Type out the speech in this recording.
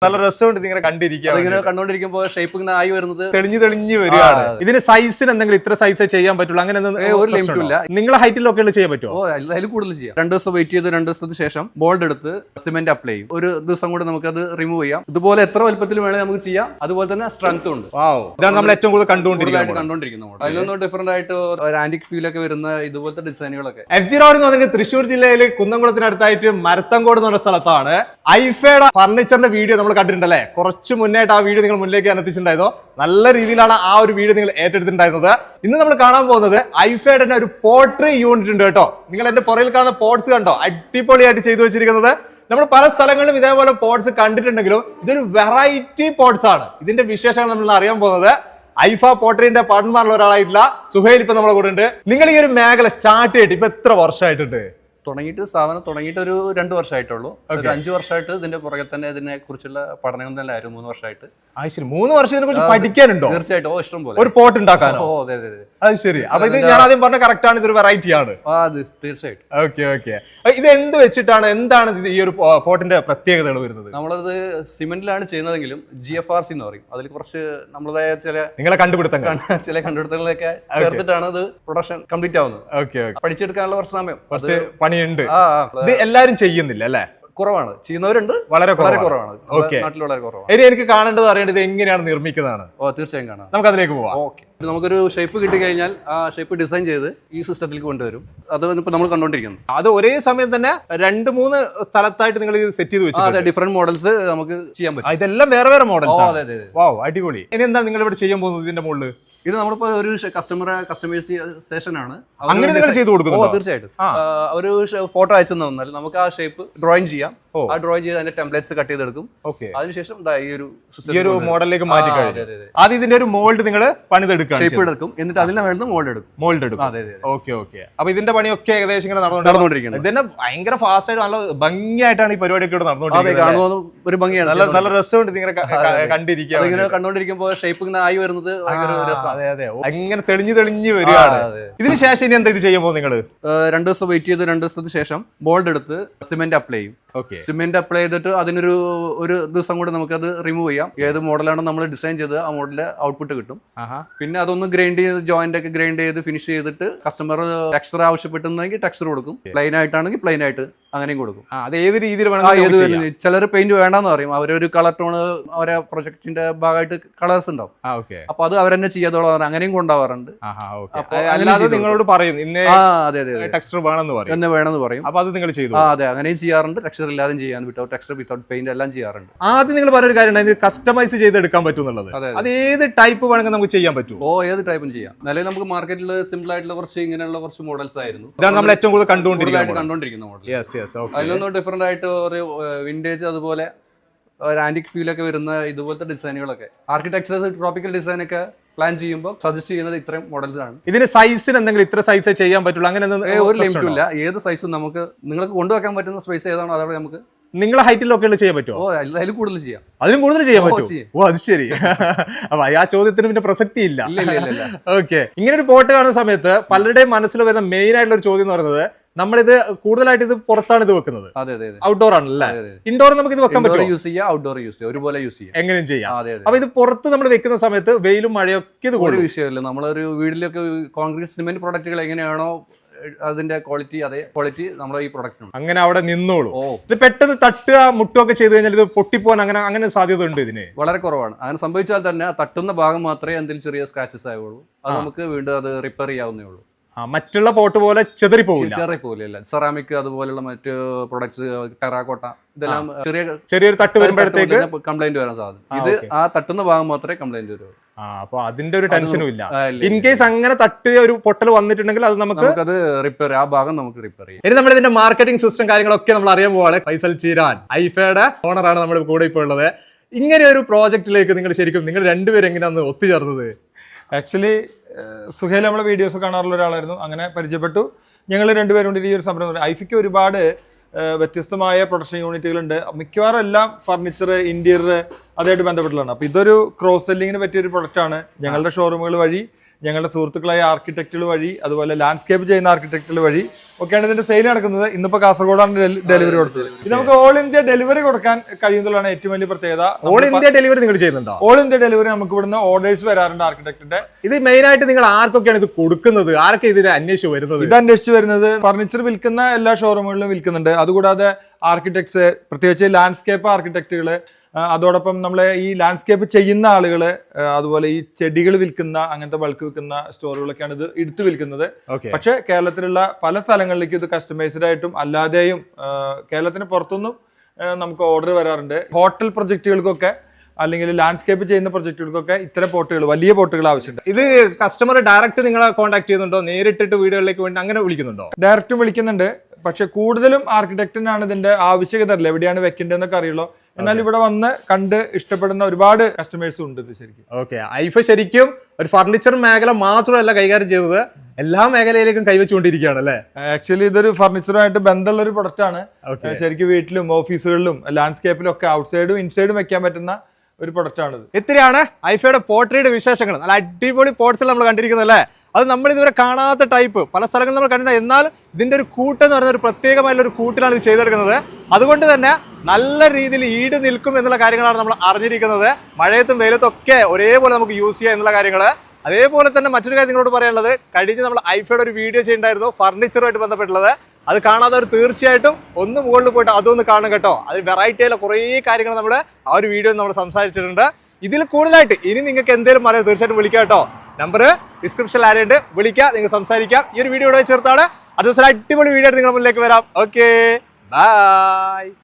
നല്ല രസമുണ്ട് ഇതിങ്ങനെ കണ്ടുകൊണ്ടിരിക്കുമ്പോൾ ഷേപ്പ് ഇങ്ങനെ ആയി വരുന്നത് തെളിഞ്ഞു വരികയാണ്. ഇതിന് സൈസിന് എന്തെങ്കിലും ഇത്ര സൈസ് ചെയ്യാൻ പറ്റുള്ളൂ അങ്ങനെ ഒരു ലിമിറ്റും ഇല്ല. നിങ്ങളെ ഹൈറ്റിലൊക്കെ ചെയ്യാൻ പറ്റുമോ? അതിൽ കൂടുതൽ ചെയ്യാം. 2 ദിവസം വെയിറ്റ് ചെയ്ത് 2 ദിവസത്തിന് ശേഷം മോൾഡ് എടുത്ത് സിമെന്റ് അപ്ലൈ ചെയ്യും. ഒരു ദിവസം കൂടെ നമുക്ക് അത് റിമൂവ് ചെയ്യാം. ഇതുപോലെ എത്ര വലുപ്പത്തിൽ വേണമെങ്കിൽ നമുക്ക് ചെയ്യാം. അതുപോലെ തന്നെ സ്ട്രെങ്ത് ഉണ്ട്. ഇതാണ് നമ്മൾ ഏറ്റവും കൂടുതൽ കണ്ടുകൊണ്ടിരിക്കുന്നത്. അതിലൊന്നും ഡിഫറെന്റ് ആയിട്ട് ഒരു ആന്റിക് ഫീൽ ഒക്കെ വരുന്ന ഇതുപോലത്തെ ഡിസൈനുകളൊക്കെ. FG റോഡ് എന്ന് പറഞ്ഞാൽ തൃശ്ശൂർ ജില്ലയിൽ കുന്നംകുളത്തിനടുത്തായിട്ട് മരത്തങ്കോട് എന്ന് പറഞ്ഞ സ്ഥലത്താണ്. ഐഫയുടെ ഫർണിച്ചറിന്റെ വീഡിയോ നമ്മൾ കണ്ടിട്ടുണ്ടല്ലേ? കുറച്ച് മുന്നായിട്ട് ആ വീഡിയോ നിങ്ങൾ മുന്നിലേക്ക് എത്തിച്ചിട്ടുണ്ടായതോ? നല്ല രീതിയിലാണ് ആ ഒരു വീഡിയോ നിങ്ങൾ ഏറ്റെടുത്തിട്ടുണ്ടായിരുന്നത്. ഇന്ന് നമ്മൾ കാണാൻ പോകുന്നത് ഐഫയുടെ തന്നെ ഒരു പോട്രി യൂണിറ്റ് ഉണ്ട് കേട്ടോ. നിങ്ങൾ എന്റെ പുറകിൽ കാണുന്ന പോട്ട്സ് കണ്ടോ? അടിപൊളിയായിട്ട് ചെയ്തു വെച്ചിരിക്കുന്നത്. നമ്മൾ പല സ്ഥലങ്ങളിലും ഇതേപോലെ പോട്ട്സ് കണ്ടിട്ടുണ്ടെങ്കിലും ഇതൊരു വെറൈറ്റി പോട്ട്സ് ആണ്. ഇതിന്റെ വിശേഷങ്ങൾ നമ്മൾ അറിയാൻ പോകുന്നത് ഐഫ പോട്ടറിന്റെ പാർട്ട്ണർമാരിൽ ഒരാളായിട്ടുള്ള സുഹൈൽ ഇപ്പൊ നമ്മളെ കൂടെ ഉണ്ട്. നിങ്ങൾ ഈ ഒരു മേഖല സ്റ്റാർട്ട് ചെയ്തിട്ട് ഇപ്പൊ എത്ര വർഷമായിട്ടുണ്ട്? സ്ഥാപനം തുടങ്ങിയിട്ട് ഒരു 2 വർഷമായിട്ടുള്ളൂ. 5 വർഷമായിട്ട് ഇതിന്റെ പുറകെ തന്നെ ഇതിനെ കുറിച്ചുള്ള പഠനങ്ങൾ തന്നെ ആയിരുന്നു. 3 വർഷമായിട്ട്. 3 വർഷം ഇതിനെ കുറിച്ച് പഠിക്കാനുണ്ടോ? തീർച്ചയായിട്ടും. ഇഷ്ടം പോലെ ഒരു പോട്ട് ഉണ്ടാക്കാനോ? അത് ശരി. അപ്പൊ ഇത് ഞാൻ ആദ്യം പറഞ്ഞ കറക്റ്റ് ആണ്, ഇതൊരു വെറൈറ്റി ആണ്. തീർച്ചയായിട്ടും. ഓക്കെ. ഇത് എന്ത് വെച്ചിട്ടാണ്, എന്താണ് ഈ ഒരു പോട്ടിന്റെ പ്രത്യേകതകൾ വരുന്നത്? നമ്മളത് സിമെന്റിലാണ് ചെയ്യുന്നതെങ്കിലും GFRC എന്ന് പറയും. അതിൽ കുറച്ച് നമ്മളതായ നിങ്ങളെ കണ്ടുപിടുത്തങ്ങളൊക്കെ ചേർത്തിട്ടാണ് അത് പ്രൊഡക്ഷൻ കംപ്ലീറ്റ് ആവുന്നത്. പഠിച്ചെടുക്കാനുള്ള കുറച്ച് സമയം, കുറച്ച് പണിയുണ്ട്. ഇത് എല്ലാരും ചെയ്യുന്നില്ല അല്ലെ? കുറവാണ്. ചെയ്യുന്നവരുണ്ട്, വളരെ കുറവാണ്. നാട്ടിൽ വളരെ കുറവാണ്. ഇനി എനിക്ക് കാണേണ്ടത് അറിയേണ്ടത് എങ്ങനെയാണ് നിർമ്മിക്കുന്നതാണ്. തീർച്ചയായും കാണാം. നമുക്ക് അതിലേക്ക് പോവാം. നമുക്കൊരു ഷേപ്പ് കിട്ടി കഴിഞ്ഞാൽ ആ ഷേപ്പ് ഡിസൈൻ ചെയ്ത് ഈ സിസ്റ്റത്തിലേക്ക് കൊണ്ടുവരും. അത് ഇപ്പൊ നമ്മൾ കണ്ടോണ്ടിരിക്കുന്നു. അത് ഒരേ സമയം തന്നെ 2-3 സ്ഥലത്തായിട്ട് നിങ്ങൾ ഇത് സെറ്റ് ചെയ്ത് വെച്ചു. ഡിഫറെന്റ് മോഡൽസ് നമുക്ക് ചെയ്യാൻ പറ്റും. ഇതെല്ലാം വേറെ മോഡൽസ്. അടിപൊളി. ഇനി എന്താ നിങ്ങൾ ഇവിടെ ചെയ്യാൻ പോകുന്നത് ഇതിന്റെ മുകളിൽ? ഇത് നമ്മളിപ്പോ ഒരു കസ്റ്റമൈസേഷൻ ആണ്. അങ്ങനെ നിങ്ങൾ ചെയ്തു കൊടുക്കുന്നു? തീർച്ചയായിട്ടും. ഒരു ഫോട്ടോ അയച്ചു തന്നാൽ നമുക്ക് ആ ഷേപ്പ് ഡ്രോയിങ് ചെയ്യാം. ആ ഡ്രോയിങ് ചെയ്ത് അതിന്റെ ടെംപ്ലേറ്റ്സ് കട്ട് ചെയ്തെടുക്കും. അതിനുശേഷം ഈ ഒരു മോഡലിലേക്ക് മാറ്റി കഴിഞ്ഞു. ആദ്യം ഇതിന്റെ ഒരു മോൾഡ് നിങ്ങൾ പണിതെടുക്കും, ഷേപ്പ് എടുക്കും, എന്നിട്ട് അതിന്റെ വേണ്ട മോൾഡ് എടുക്കും. ഓക്കെ. അപ്പൊ ഇതിന്റെ പണിയൊക്കെ ഏകദേശം ഇങ്ങനെ നടന്നുകൊണ്ടിരിക്കുന്നത്. ഇതിന്റെ ഭയങ്കര ഫാസ്റ്റ് ആയിട്ട് നല്ല ഭംഗിയായിട്ടാണ് ഈ പരിപാടിയൊക്കെ ഇവിടെ നടന്നുകൊണ്ടിരിക്കുന്നത്. ഒരു ഭംഗിയാണ്, നല്ല രസമുണ്ട് ഇങ്ങനെ കണ്ടിരിക്കുക. ഇങ്ങനെ കണ്ടുകൊണ്ടിരിക്കുമ്പോൾ ഷേപ്പ് ഇങ്ങനെ ആയി വരുന്നത് അതെ അങ്ങനെ തെളിഞ്ഞു വരികയാണ്. ഇതിന് ശേഷം ഇനി എന്താ ഇത് ചെയ്യുമ്പോൾ നിങ്ങൾ? 2 ദിവസം വെയിറ്റ് ചെയ്ത് 2 ദിവസത്തിന് ശേഷം മോൾഡ് എടുത്ത് സിമെന്റ് അപ്ലൈ ചെയ്യും. സിമെന്റ് അപ്ലൈ ചെയ്തിട്ട് അതിനൊരു ദിവസം കൂടെ നമുക്ക് അത് റിമൂവ് ചെയ്യാം. ഏത് മോഡലാണോ നമ്മൾ ഡിസൈൻ ചെയ്ത് ആ മോഡലിന്റെ ഔട്ട്പുട്ട് കിട്ടും. പിന്നെ അതൊന്ന് ഗ്രൈൻഡ് ചെയ്ത് ജോയിന്റ് ഒക്കെ ഗ്രൈൻഡ് ചെയ്ത് ഫിനിഷ് ചെയ്തിട്ട് കസ്റ്റമർ ടെക്സ്ചർ ആവശ്യപ്പെട്ടുന്നെങ്കിൽ ടെക്സ്ചർ കൊടുക്കും. പ്ലെയിൻ ആയിട്ടാണെങ്കിൽ പ്ലെയിൻ ആയിട്ട് അങ്ങനെയും കൊടുക്കും. അത് ഏത് രീതിയിൽ ചിലർ പെയിന്റ് വേണ്ടെന്ന് പറയും. അവരൊരു കളർ ടോണ് അവരെ പ്രൊജക്ടിന്റെ ഭാഗമായിട്ട് കളേഴ്സ് ഉണ്ടാവും. അപ്പൊ അത് അവരെന്നെ ചെയ്യാതോളം അങ്ങനെയും കൊണ്ടുപോകാറുണ്ട്. നിങ്ങളോട് പറയും ടെക്സ്ചർ വേണമെന്ന് പറയും. അപ്പൊ അത് നിങ്ങൾ ചെയ്തു? അതെ, അങ്ങനെയും ചെയ്യാറുണ്ട്. ടെക്സ്ചർ ഇല്ലാതെ ചെയ്യാൻ, വിത്തൗട്ട് ടെക്സ്ചർ വിത്തൗട്ട് പെയിന്റ് എല്ലാം ചെയ്യാറുണ്ട്. ആദ്യം നിങ്ങൾ പറഞ്ഞൊരു കാര്യം കസ്റ്റമൈസ് ചെയ്തെടുക്കാൻ പറ്റും എന്നുള്ളത്. അത് ഏത് ടൈപ്പ് വേണമെങ്കിൽ നമുക്ക് ചെയ്യാൻ പറ്റും? ഏത് ടൈപ്പും ചെയ്യാം. നിലവിൽ നമുക്ക് മാർക്കറ്റിൽ സിമ്പിൾ ആയിട്ടുള്ള കുറച്ച് ഇങ്ങനെയുള്ള കുറച്ച് മോഡൽസ് ആയിരുന്നു. ഇതാണ് നമ്മൾ ഏറ്റവും കൂടുതൽ കണ്ടുകൊണ്ടിരിക്കുന്ന മോഡൽ. അതിലൊന്നും ഡിഫറെന്റ് ആയിട്ട് ഒരു വിന്റേജ് അതുപോലെ ഒരു ആന്റിക് ഫീൽ ഒക്കെ വരുന്ന ഇതുപോലത്തെ ഡിസൈനുകളൊക്കെ ആർക്കിടെക്ചർ ട്രോപ്പിക്കൽ ഡിസൈൻ ഒക്കെ പ്ലാൻ ചെയ്യുമ്പോൾ സജസ്റ്റ് ചെയ്യുന്നത് ഇത്രയും മോഡൽസ് ആണ്. ഇതിന് സൈസിന് എന്തെങ്കിലും ഇത്ര സൈസ് ചെയ്യാൻ പറ്റുള്ളൂ അങ്ങനെ ഒരു ലിമിറ്റും ഇല്ല. ഏത് സൈസും നമുക്ക് നിങ്ങൾക്ക് കൊണ്ടുവെക്കാൻ പറ്റുന്ന സ്പേസ് ഏതാണോ അതോടെ നമുക്ക് നിങ്ങളെ ഹൈറ്റിലൊക്കെ ചെയ്യാൻ പറ്റുമോ? അതിലും കൂടുതൽ ചെയ്യാം. അതിലും കൂടുതൽ ചെയ്യാൻ പറ്റും. അത് ശരി. അപ്പൊ ആ ചോദ്യത്തിന് പിന്നെ പ്രസക്തി ഇല്ല. ഓക്കെ. ഇങ്ങനെ ഒരു പോട്ട് കാണുന്ന സമയത്ത് പലരുടെയും മനസ്സിൽ വരുന്ന മെയിൻ ആയിട്ടുള്ള ഒരു ചോദ്യം എന്ന് പറയുന്നത്, നമ്മളിത് കൂടുതലായിട്ട് ഇത് പുറത്താണ് ഇത് വെക്കുന്നത്. ഔട്ട്ഡോർ ആണല്ലേ? ഇൻഡോർ നമുക്ക് ഇത് വെക്കാൻ പറ്റും. യൂസ് ചെയ്യാം, ഔട്ട്ഡോർ യൂസ് ചെയ്യാം, ഒരുപോലെ യൂസ് ചെയ്യാം, എങ്ങനെയും ചെയ്യാം. അപ്പൊ ഇത് പുറത്ത് നമ്മൾ വെക്കുന്ന സമയത്ത് വെയിലും മഴയൊക്കെ ഇത് ഒരു വിഷയമില്ല. നമ്മളൊരു വീട്ടിലൊക്കെ കോൺക്രീറ്റ് സിമെന്റ് പ്രൊഡക്റ്റുകൾ എങ്ങനെയാണോ അതിന്റെ ക്വാളിറ്റി, അതേ ക്വാളിറ്റി നമ്മുടെ ഈ പ്രൊഡക്റ്റ് അങ്ങനെ അവിടെ നിന്നോളൂ. ഇത് പെട്ടെന്ന് തട്ടുക മുട്ടുകയൊക്കെ ചെയ്ത് കഴിഞ്ഞാൽ ഇത് പൊട്ടിപ്പോവാൻ അങ്ങനെ സാധ്യത ഉണ്ട്? ഇതിന് വളരെ കുറവാണ്. അങ്ങനെ സംഭവിച്ചാൽ തന്നെ തട്ടുന്ന ഭാഗം മാത്രമേ എന്തെങ്കിലും ചെറിയ സ്ക്രാച്ചസ് ആവുള്ളൂ. അത് നമുക്ക് വീണ്ടും അത് റിപ്പയർ ചെയ്യാവുന്നേ ഉള്ളൂ. മറ്റുള്ള പോട്ട് പോലെ ചെറിപ്പോവില്ല. സെറാമിക് അതുപോലുള്ള മറ്റ് പ്രൊഡക്ട്സ്, ടെറാക്കോട്ട, ഇതെല്ലാം ചെറിയൊരു തട്ട് വരുമ്പോഴത്തേക്ക് കംപ്ലൈന്റ് വരാൻ സാധ്യത. ഇത് ആ തട്ടുന്ന ഭാഗം മാത്രമേ കംപ്ലൈന്റ് വരൂ. അപ്പൊ അതിന്റെ ഒരു ടെൻഷനും ഇല്ല. ഇൻ കേസ് അങ്ങനെ തട്ടിയ ഒരു പൊട്ടൽ വന്നിട്ടുണ്ടെങ്കിൽ അത് നമുക്ക് റിപ്പയർ, ആ ഭാഗം നമുക്ക് റിപ്പയർ ചെയ്യാം. ഇനി നമ്മൾ ഇതിന്റെ മാർക്കറ്റിംഗ് സിസ്റ്റം കാര്യങ്ങളൊക്കെ നമ്മൾ അറിയാൻ പോവാണ്. ഫൈസൽ ചീരാൻ, ഐഫയുടെ ഓണറാണ് നമ്മുടെ കൂടെ ഇപ്പോൾ ഉള്ളത്. ഇങ്ങനെ ഒരു പ്രോജക്റ്റിലേക്ക് നിങ്ങൾ ശരിക്കും നിങ്ങൾ രണ്ടുപേരും എങ്ങനെയാണ് ഒത്തുചേർന്നത്? ആക്ച്വലി സുഹേൽ നമ്മളെ വീഡിയോസ് കാണാറുള്ള ഒരാളായിരുന്നു. അങ്ങനെ പരിചയപ്പെട്ടു. ഞങ്ങൾ രണ്ടുപേരും കൊണ്ട് ഈ ഒരു സംരംഭം. ഐഫയ്ക്ക് ഒരുപാട് വ്യത്യസ്തമായ പ്രൊഡക്ഷൻ യൂണിറ്റുകളുണ്ട്. മിക്കവാറും എല്ലാം ഫർണിച്ചർ, ഇന്റീരിയർ അതുമായിട്ട് ബന്ധപ്പെട്ടുള്ളതാണ്. അപ്പോൾ ഇതൊരു ക്രോസ് സെല്ലിങ്ങിന് പറ്റിയൊരു പ്രൊഡക്റ്റാണ്. ഞങ്ങളുടെ ഷോറൂമുകൾ വഴി, ഞങ്ങളുടെ സുഹൃത്തുക്കളായ ആർക്കിടെക്റ്റുകൾ വഴി, അതുപോലെ ലാൻഡ്സ്കേപ്പ് ചെയ്യുന്ന ആർക്കിടെക്റ്റുകൾ വഴി ഒക്കെയാണ് ഇതിന്റെ സെയിൽ നടക്കുന്നത്. ഇന്നിപ്പോ കാസർഗോഡാണ് ഡെലിവറി കൊടുത്തത്. ഇത് നമുക്ക് ഓൾ ഇന്ത്യ ഡെലിവറി കൊടുക്കാൻ കഴിയുന്നതാണ് ഏറ്റവും വലിയ പ്രത്യേകത. ഓൾ ഇന്ത്യ ഡെലിവറി നിങ്ങൾ ചെയ്യുന്നുണ്ടോ? ഓൾ ഇന്ത്യ ഡെലിവറി നമുക്ക് ഇവിടുന്ന് ഓർഡേഴ്സ് വരാറുണ്ട് ആർക്കിടെക്ടിന്റെ. ഇത് മെയിൻ ആയിട്ട് നിങ്ങൾ ആർക്കൊക്കെയാണ് ഇത് കൊടുക്കുന്നത്? ആരൊക്കെ ഇതിനെ അന്വേഷിച്ച് വരുന്നത്? ഇത് അന്വേഷിച്ച് വരുന്നത് ഫർണിച്ചർ വിൽക്കുന്ന എല്ലാ ഷോറൂമുകളിലും വിൽക്കുന്നുണ്ട്. അതുകൂടാതെ ആർക്കിടെക്ട്സ്, പ്രത്യേകിച്ച് ലാൻഡ്സ്കേപ്പ് ആർക്കിടെക്റ്റുകള്, അതോടൊപ്പം നമ്മളെ ഈ ലാൻഡ്സ്കേപ്പ് ചെയ്യുന്ന ആളുകള്, അതുപോലെ ഈ ചെടികൾ വിൽക്കുന്ന അങ്ങനത്തെ ബൾക്ക് വിൽക്കുന്ന സ്റ്റോറുകളൊക്കെയാണ് ഇത് എടുത്തു വിൽക്കുന്നത്. പക്ഷെ കേരളത്തിലുള്ള പല സ്ഥലങ്ങളിലേക്കും ഇത് കസ്റ്റമൈസ്ഡ് ആയിട്ടും അല്ലാതെയും കേരളത്തിന് പുറത്തുനിന്നും നമുക്ക് ഓർഡർ വരാറുണ്ട്. ഹോട്ടൽ പ്രൊജക്ടുകൾക്കൊക്കെ അല്ലെങ്കിൽ ലാൻഡ്സ്കേപ്പ് ചെയ്യുന്ന പ്രൊജക്ടുകൾക്കൊക്കെ ഇത്തരം പോട്ടുകൾ, വലിയ പോട്ടുകൾ ആവശ്യമുണ്ട്. ഇത് കസ്റ്റമർ ഡയറക്റ്റ് നിങ്ങളെ കോൺടാക്ട് ചെയ്യുന്നുണ്ടോ? നേരിട്ടിട്ട് വീടുകളിലേക്ക് വേണ്ടി അങ്ങനെ വിളിക്കുന്നുണ്ടോ? ഡയറക്റ്റ് വിളിക്കുന്നുണ്ട്. പക്ഷെ കൂടുതലും ആർക്കിടെക്റ്റിനാണ് ഇതിന്റെ ആവശ്യകത, എവിടെയാണ് വെക്കേണ്ടതെന്നൊക്കെ അറിയുള്ളൂ. എന്നാൽ ഇവിടെ വന്ന് കണ്ട് ഇഷ്ടപ്പെടുന്ന ഒരുപാട് കസ്റ്റമേഴ്സും ഉണ്ട് ഇത് ശരിക്കും. ഓക്കെ, ഐഫ ശരിക്കും ഒരു ഫർണിച്ചർ മേഖല മാത്രമല്ല കൈകാര്യം ചെയ്തത്, എല്ലാ മേഖലയിലേക്കും കൈവച്ചുകൊണ്ടിരിക്കുകയാണ് അല്ലേ? ആക്ച്വലി ഇതൊരു ഫർണിച്ചറുമായിട്ട് ബന്ധമുള്ള ഒരു പ്രൊഡക്റ്റ് ആണ്. ശരിക്കും വീട്ടിലും ഓഫീസുകളിലും ലാൻഡ്സ്കേപ്പിലും ഒക്കെ ഔട്ട്സൈഡും ഇൻസൈഡും വെക്കാൻ പറ്റുന്ന ഒരു പ്രൊഡക്റ്റ് ആണിത്. ഇത്രയാണ് ഐഫയുടെ പോട്രിയുടെ വിശേഷങ്ങൾ. നല്ല അടിപൊളി പോട്ട്സിൽ നമ്മൾ കണ്ടിരിക്കുന്നത് അല്ലേ? അത് നമ്മൾ ഇതുവരെ കാണാത്ത ടൈപ്പ് പല സ്ഥലങ്ങളിൽ നമ്മൾ കണ്ടിട്ടുണ്ട്. എന്നാൽ ഇതിന്റെ ഒരു കൂട്ടെന്ന് പറയുന്ന ഒരു പ്രത്യേകമായുള്ള ഒരു കൂട്ടിലാണ് ഇത് ചെയ്തെടുക്കുന്നത്. അതുകൊണ്ട് തന്നെ നല്ല രീതിയിൽ ഈട് നിൽക്കും എന്നുള്ള കാര്യങ്ങളാണ് നമ്മൾ അറിഞ്ഞിരിക്കുന്നത്. മഴയത്തും വെയിലത്തും ഒക്കെ ഒരേപോലെ നമുക്ക് യൂസ് ചെയ്യാം എന്നുള്ള കാര്യങ്ങൾ. അതേപോലെ തന്നെ മറ്റൊരു കാര്യം നിങ്ങളോട് പറയാനുള്ളത്, കഴിഞ്ഞ് നമ്മൾ ഐഫയുടെ ഒരു വീഡിയോ ചെയ്യുന്നുണ്ടായിരുന്നു ഫർണിച്ചറുമായിട്ട് ബന്ധപ്പെട്ടുള്ളത്. അത് കാണാത്തവർ തീർച്ചയായിട്ടും ഒന്ന് മുകളിൽ പോയിട്ട് അതൊന്ന് കാണും കേട്ടോ. അത് വെറൈറ്റി ആയുള്ള കുറേ കാര്യങ്ങൾ നമ്മൾ ആ ഒരു വീഡിയോയിൽ നമ്മൾ സംസാരിച്ചിട്ടുണ്ട്. ഇതിൽ കൂടുതലായിട്ട് ഇനി നിങ്ങൾക്ക് എന്തെങ്കിലും അറിയാം തീർച്ചയായിട്ടും വിളിക്കാം കേട്ടോ. നമ്പർ ഡിസ്ക്രിപ്ഷനിൽ ആരായിട്ട് വിളിക്കുക, നിങ്ങൾ സംസാരിക്കാം. ഈ ഒരു വീഡിയോ ഇവിടെ ചേർത്താണ്. അത് ദിവസം അടിപൊളി വീഡിയോ ആയിട്ട് നിങ്ങളുടെ മുന്നിലേക്ക് വരാം. Okay, by.